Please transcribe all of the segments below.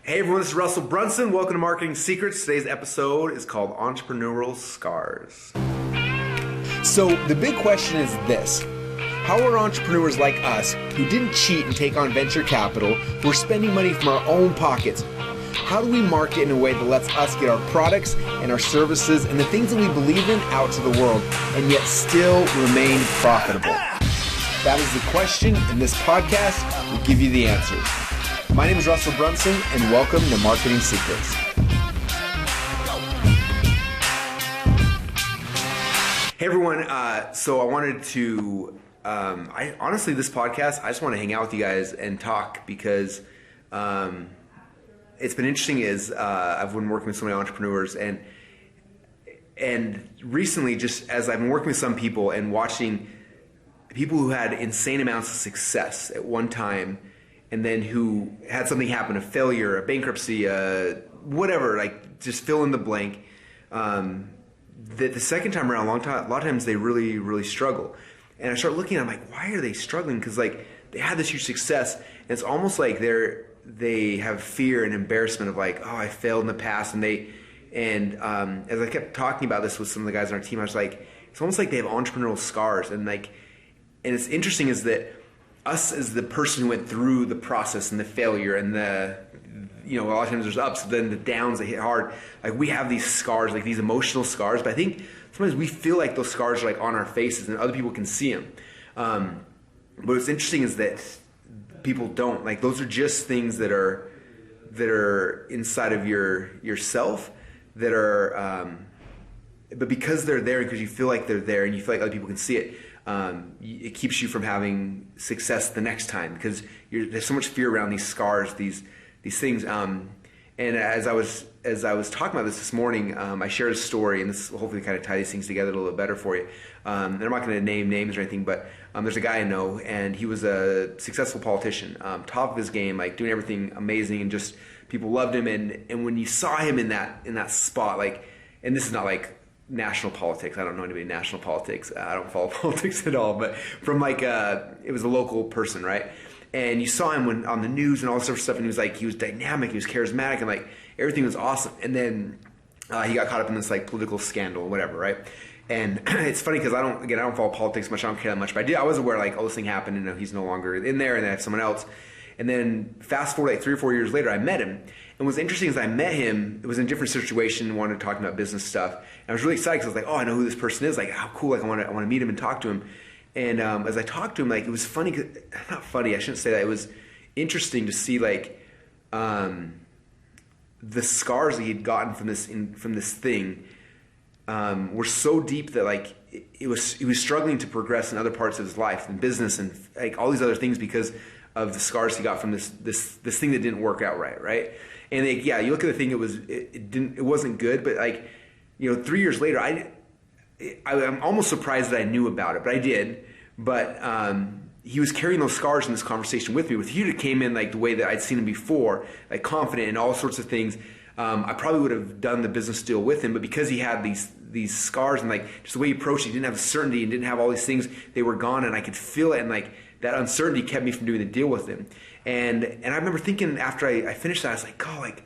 Hey everyone, this is Russell Brunson. Welcome to Marketing Secrets. Today's episode is called Entrepreneurial Scars. So the big question is this: how are entrepreneurs like us, who didn't cheat and take on venture capital, who are spending money from our own pockets, how do we market in a way that lets us get our products and our services and the things that we believe in out to the world and yet still remain profitable? That is the question, and this podcast will give you the answers. My name is Russell Brunson, and welcome to Marketing Secrets. Hey everyone, so I wanted to, honestly, this podcast, I just want to hang out with you guys and talk because it's been interesting I've been working with so many entrepreneurs and recently, just as I've been working with some people and watching people who had insane amounts of success at one time and then who had something happen, a failure, a bankruptcy, whatever, like just fill in the blank, that the second time around, a lot of times they really, really struggle. And I start looking at them like, why are they struggling? Because like they had this huge success and it's almost like they have fear and embarrassment of like, oh, I failed in the past. And as I kept talking about this with some of the guys on our team, I was like, it's almost like they have entrepreneurial scars. And it's interesting is that us as the person who went through the process and the failure and a lot of times there's ups, but then the downs that hit hard. Like we have these scars, like these emotional scars, but I think sometimes we feel like those scars are like on our faces and other people can see them. But what's interesting is that people don't. Like those are just things that are inside of yourself that are, but because they're there, because you feel like they're there and you feel like other people can see it, it keeps you from having success the next time because there's so much fear around these scars, these things. And as I was talking about this morning, I shared a story, and this will hopefully kind of tie these things together a little bit better for you. And I'm not going to name names or anything, but there's a guy I know, and he was a successful politician, top of his game, like doing everything amazing, and just people loved him. And when you saw him in that spot, like, and this is not like national politics. I don't know anybody in national politics. I don't follow politics at all. But from it was a local person, right? And you saw him on the news and all this sort of stuff, and he was dynamic, he was charismatic, and like everything was awesome. And then he got caught up in this like political scandal or whatever, right? And it's funny because I don't follow politics much. I don't care that much, but I was aware like, oh, this thing happened, and he's no longer in there, and I have someone else. And then fast forward like 3 or 4 years later, I met him. And what's interesting is I met him, it was in a different situation, wanted to talk about business stuff. And I was really excited because I was like, oh, I know who this person is. Like, how cool, like I want to meet him and talk to him. And as I talked to him, like it was funny, not funny, I shouldn't say that. It was interesting to see like the scars that he'd gotten from this thing were so deep that like he was struggling to progress in other parts of his life, in business and like all these other things because of the scars he got from this thing that didn't work out right. And like, yeah, you look at the thing, it wasn't good, but like 3 years later, I'm almost surprised that I knew about it, but I did. But he was carrying those scars in this conversation with me. With he came in like the way that I'd seen him before, like confident and all sorts of things. I probably would have done the business deal with him, but because he had these scars and like just the way he approached it, he didn't have the certainty and didn't have all these things, they were gone, and I could feel it, and like that uncertainty kept me from doing the deal with him. And I remember thinking after I finished that, I was like, oh, like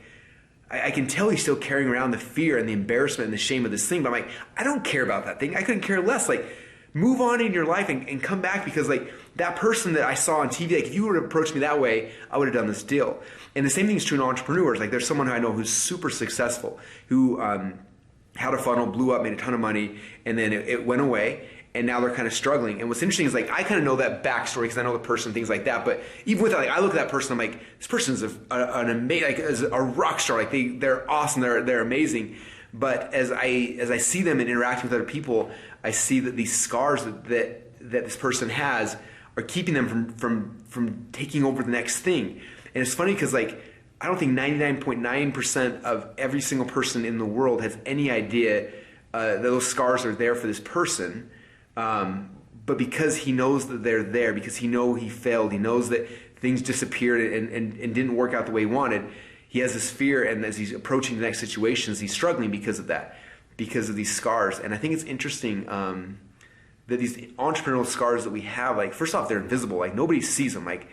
I can tell he's still carrying around the fear and the embarrassment and the shame of this thing. But I'm like, I don't care about that thing. I couldn't care less. Like, move on in your life and come back, because like that person that I saw on TV, like if you would have approached me that way, I would have done this deal. And the same thing is true in entrepreneurs. Like there's someone who I know who's super successful, who had a funnel, blew up, made a ton of money, and then it went away. And now they're kind of struggling. And what's interesting is like I kind of know that backstory because I know the person, things like that. But even with that, like I look at that person, I'm like, this person's an amazing, like is a rock star. Like they're awesome. They're amazing. But as I see them and interacting with other people, I see that these scars that this person has are keeping them from taking over the next thing. And it's funny because like I don't think 99.9% of every single person in the world has any idea that those scars are there for this person. But because he knows that they're there, because he failed, he knows that things disappeared and didn't work out the way he wanted, he has this fear, and as he's approaching the next situations, he's struggling because of that, because of these scars. And I think it's interesting that these entrepreneurial scars that we have, like first off, they're invisible, like nobody sees them. Like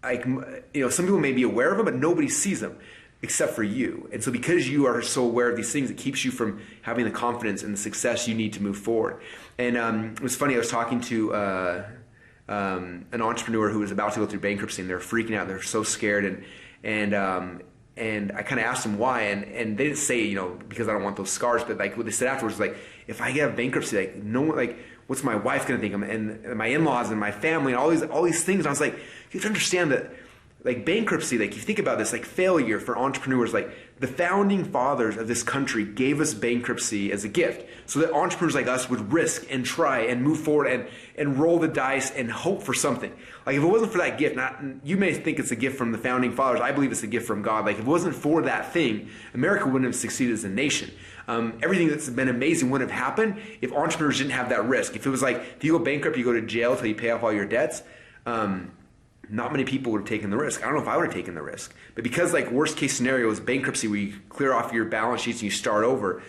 like, some people may be aware of them, but nobody sees them except for you. And so because you are so aware of these things, it keeps you from having the confidence and the success you need to move forward. And it was funny, I was talking to an entrepreneur who was about to go through bankruptcy, and they're freaking out. They're so scared. And I kind of asked them why, and they didn't say, because I don't want those scars, but like what they said afterwards was like, if I get bankruptcy, like no one, like what's my wife going to think? And my in-laws and my family and all these things. And I was like, you have to understand that like bankruptcy, like if you think about this, like failure for entrepreneurs, like the founding fathers of this country gave us bankruptcy as a gift so that entrepreneurs like us would risk and try and move forward and roll the dice and hope for something. Like if it wasn't for that gift, you may think it's a gift from the founding fathers. I believe it's a gift from God. Like if it wasn't for that thing, America wouldn't have succeeded as a nation. Everything that's been amazing wouldn't have happened if entrepreneurs didn't have that risk. If it was like, if you go bankrupt, you go to jail till you pay off all your debts, not many people would have taken the risk. I don't know if I would have taken the risk. But because like worst case scenario is bankruptcy where you clear off your balance sheets and you start over,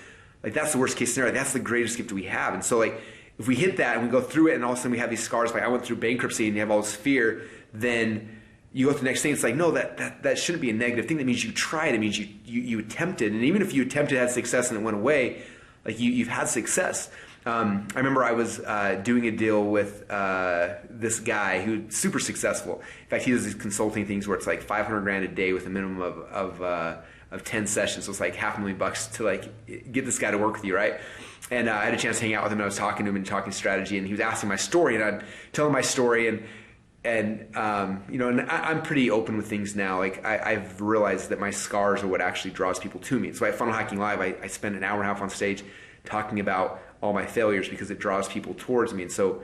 like that's the worst case scenario. That's the greatest gift we have. And so like if we hit that and we go through it and all of a sudden we have these scars, like I went through bankruptcy and you have all this fear, then you go to the next thing. It's like, no, that shouldn't be a negative thing. That means you tried. It means you attempted. And even if you attempted, had success and it went away, like you've had success. I remember I was doing a deal with this guy who's super successful. In fact, he does these consulting things where it's like $500,000 a day with a minimum of 10 sessions. So it's like $500,000 to like get this guy to work with you, right? And I had a chance to hang out with him. And I was talking to him and talking strategy, and he was asking my story, and I'd tell him my story, and I'm pretty open with things now. Like I've realized that my scars are what actually draws people to me. So at Funnel Hacking Live, I spend an hour and a half on stage talking about all my failures because it draws people towards me. And so,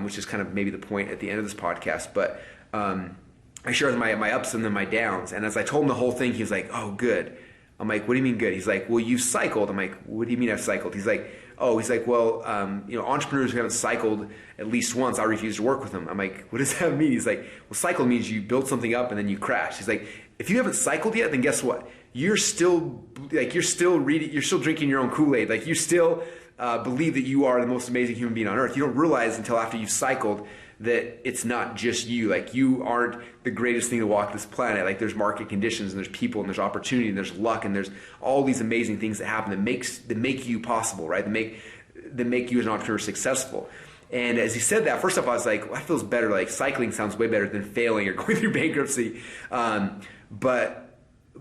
which is kind of maybe the point at the end of this podcast. But I share my ups and then my downs. And as I told him the whole thing, he was like, "Oh, good." I'm like, "What do you mean good?" He's like, "Well, you've cycled." I'm like, "What do you mean I've cycled?" He's like, "Well, entrepreneurs who haven't cycled at least once, I refuse to work with them." I'm like, "What does that mean?" He's like, "Well, cycle means you build something up and then you crash." He's like, "If you haven't cycled yet, then guess what? You're still drinking your own Kool-Aid. Like you still believe that you are the most amazing human being on earth. You don't realize until after you've cycled that it's not just you. Like you aren't the greatest thing to walk this planet. Like there's market conditions and there's people and there's opportunity and there's luck and there's all these amazing things that happen that make you possible, right? That make you as an entrepreneur successful." And as he said that, first off, I was like, well, that feels better. Like cycling sounds way better than failing or going through bankruptcy. But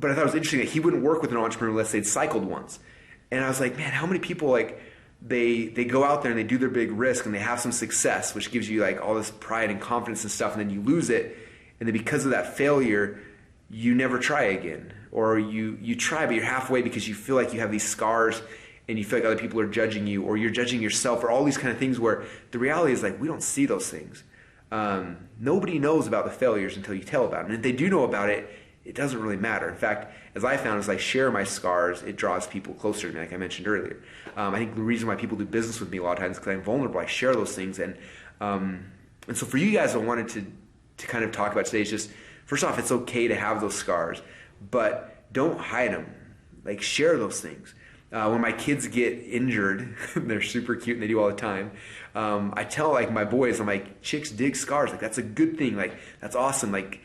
I thought it was interesting that he wouldn't work with an entrepreneur unless they'd cycled once. And I was like, man, how many people like they go out there and they do their big risk and they have some success, which gives you like all this pride and confidence and stuff, and then you lose it, and then because of that failure, you never try again, or you try but you're halfway because you feel like you have these scars and you feel like other people are judging you, or you're judging yourself, or all these kind of things where the reality is like we don't see those things. Nobody knows about the failures until you tell about it, and if they do know about it, it doesn't really matter. In fact, as I found, as I share my scars, it draws people closer to me, like I mentioned earlier. I think the reason why people do business with me a lot of times is because I'm vulnerable. I share those things. And so for you guys, I wanted to kind of talk about today is just, first off, it's okay to have those scars, but don't hide them. Like share those things. When my kids get injured, they're super cute and they do all the time. I tell like my boys, I'm like, chicks dig scars. Like that's a good thing. Like that's awesome. Like,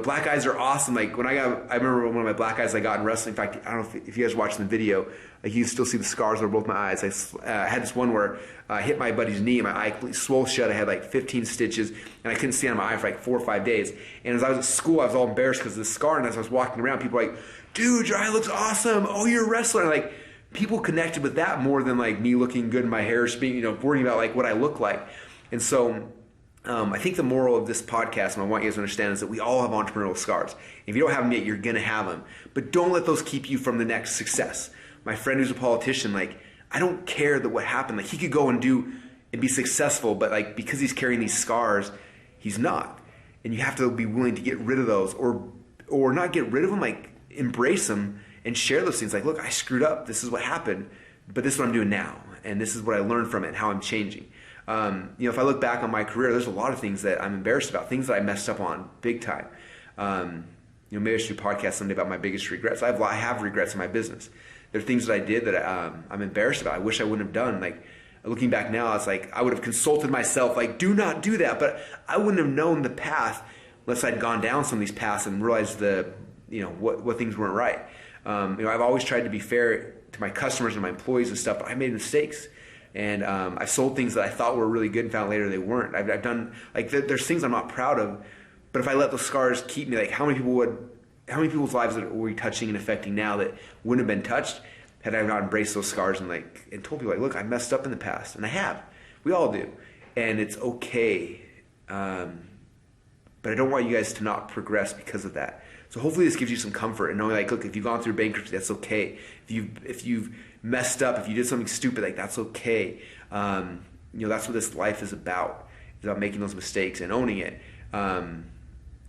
black guys are awesome. Like I remember one of my black eyes I got in wrestling. In fact, I don't know if you guys watched the video, like you can still see the scars over both my eyes. I had this one where I hit my buddy's knee and my eye completely swole shut. I had like 15 stitches and I couldn't see out of my eye for like 4 or 5 days. And as I was at school, I was all embarrassed because of the scar. And as I was walking around, people were like, "Dude, your eye looks awesome. Oh, you're a wrestler." And like people connected with that more than like me looking good in my hair, being, worrying about like what I look like. And so I think the moral of this podcast, and I want you guys to understand, is that we all have entrepreneurial scars. If you don't have them yet, you're going to have them. But don't let those keep you from the next success. My friend who's a politician, like, I don't care that what happened. Like, he could go and be successful, but like because he's carrying these scars, he's not. And you have to be willing to get rid of those, or not get rid of them, like embrace them and share those things. Like, look, I screwed up. This is what happened, but this is what I'm doing now. And this is what I learned from it and how I'm changing. If I look back on my career, there's a lot of things that I'm embarrassed about, things that I messed up on big time. Maybe I should do a podcast someday about my biggest regrets. I have regrets in my business. There are things that I did that I'm embarrassed about. I wish I wouldn't have done. Like looking back now, it's like I would have consulted myself, like do not do that. But I wouldn't have known the path unless I'd gone down some of these paths and realized what things weren't right. I've always tried to be fair to my customers and my employees and stuff, but I made mistakes. And I sold things that I thought were really good and found later they weren't. I've done, like, there's things I'm not proud of, but if I let those scars keep me, like, how many people's lives are we touching and affecting now that wouldn't have been touched had I not embraced those scars and told people, like, look, I messed up in the past. And I have. We all do. And it's okay. But I don't want you guys to not progress because of that. So hopefully this gives you some comfort and knowing, like, look, if you've gone through bankruptcy, that's okay. If you've messed up, if you did something stupid, like, that's okay. That's what this life is about. It's about making those mistakes and owning it. And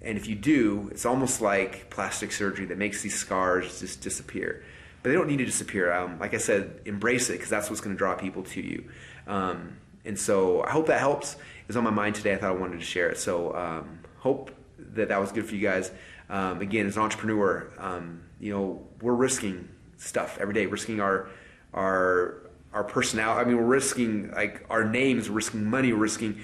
if you do, it's almost like plastic surgery that makes these scars just disappear. But they don't need to disappear. Like I said, embrace it, because that's what's going to draw people to you. And so I hope that helps. It's on my mind today. I thought I wanted to share it. So hope that was good for you guys. Again, as an entrepreneur, we're risking stuff every day. We're risking our personality. I mean, we're risking, like, our names, we're risking money, we're risking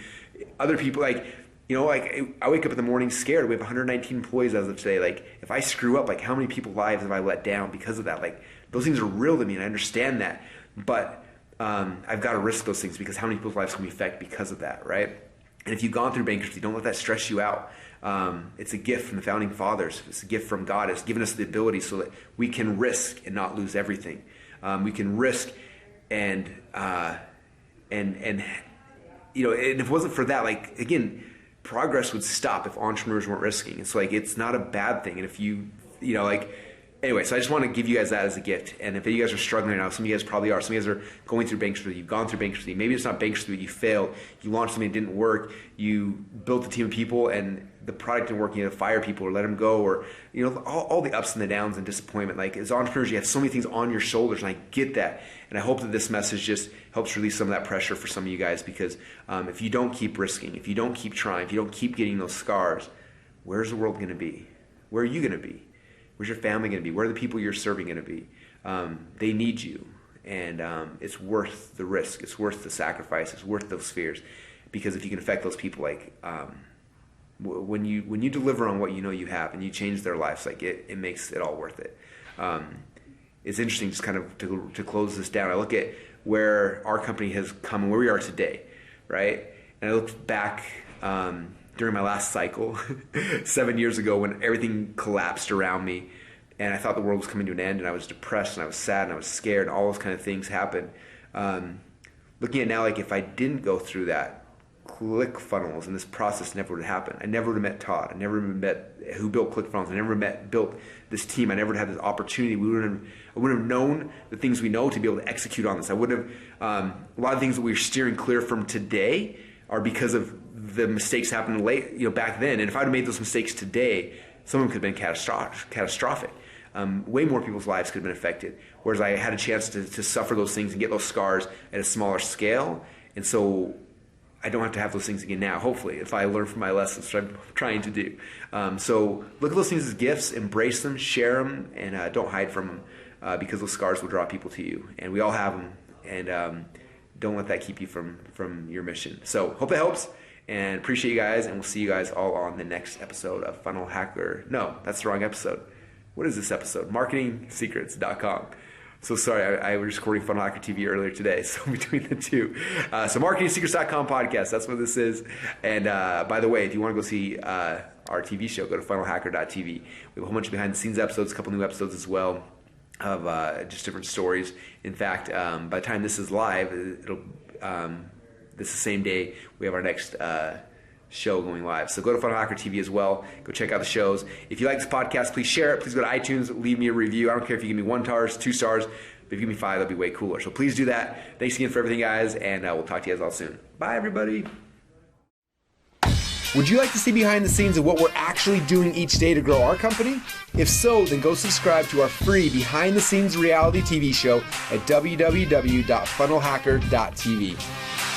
other people. Like, I wake up in the morning scared. We have 119 employees as of today. Like, if I screw up, like, how many people's lives have I let down because of that? Like, those things are real to me, and I understand that. But I've got to risk those things, because how many people's lives can we affect because of that, right? And if you've gone through bankruptcy, don't let that stress you out. It's a gift from the founding fathers. It's a gift from God. It's given us the ability so that we can risk and not lose everything. We can risk and if it wasn't for that, like, again, progress would stop if entrepreneurs weren't risking. It's like, it's not a bad thing. And if anyway, so I just want to give you guys that as a gift. And if you guys are struggling right now, some of you guys probably are. Some of you guys are going through bankruptcy. You've gone through bankruptcy. Maybe it's not bankruptcy, but you failed. You launched something that didn't work. You built a team of people and the product didn't work. You had to fire people or let them go, or all the ups and the downs and disappointment. Like, as entrepreneurs, you have so many things on your shoulders, and I get that. And I hope that this message just helps release some of that pressure for some of you guys, because if you don't keep risking, if you don't keep trying, if you don't keep getting those scars, where's the world going to be? Where are you going to be? Where's your family going to be? Where are the people you're serving going to be? They need you, and it's worth the risk. It's worth the sacrifice. It's worth those fears, because if you can affect those people, like, when you deliver on what you have and you change their lives, like, it makes it all worth it. It's interesting, just kind of to close this down. I look at where our company has come and where we are today, right? And I looked back during my last cycle 7 years ago, when everything collapsed around me and I thought the world was coming to an end, and I was depressed and I was sad and I was scared and all those kind of things happened. Looking at now, like, if I didn't go through that, ClickFunnels and this process never would have happened. I never would have met Todd. I never would have met who built ClickFunnels. I never built this team. I never would have had this opportunity. I wouldn't have known the things we know to be able to execute on this. I would have, a lot of things that we're steering clear from today are because of the mistakes happened back then. And if I'd have made those mistakes today, some of them could have been catastrophic. Way more people's lives could have been affected. Whereas I had a chance to suffer those things and get those scars at a smaller scale. And so I don't have to have those things again now, hopefully, if I learn from my lessons, which I'm trying to do. So look at those things as gifts, embrace them, share them, and don't hide from them, because those scars will draw people to you. And we all have them, and don't let that keep you from your mission. So hope that helps, and appreciate you guys, and we'll see you guys all on the next episode of Funnel Hacker. No, that's the wrong episode. What is this episode? MarketingSecrets.com. So sorry, I was recording Funnel Hacker TV earlier today, so between the two. So MarketingSecrets.com podcast, that's what this is. And by the way, if you want to go see our TV show, go to funnelhacker.tv. We have a whole bunch of behind-the-scenes episodes, a couple new episodes as well, of just different stories. In fact, by the time this is live, this is the same day we have our next show going live. So go to Funnel Hacker TV as well. Go check out the shows. If you like this podcast, please share it. Please go to iTunes, leave me a review. I don't care if you give me 1 star, 2 stars, but if you give me 5, that'd be way cooler. So please do that. Thanks again for everything, guys, and we'll talk to you guys all soon. Bye, everybody. Would you like to see behind the scenes of what we're actually doing each day to grow our company? If so, then go subscribe to our free behind the scenes reality TV show at www.funnelhacker.tv.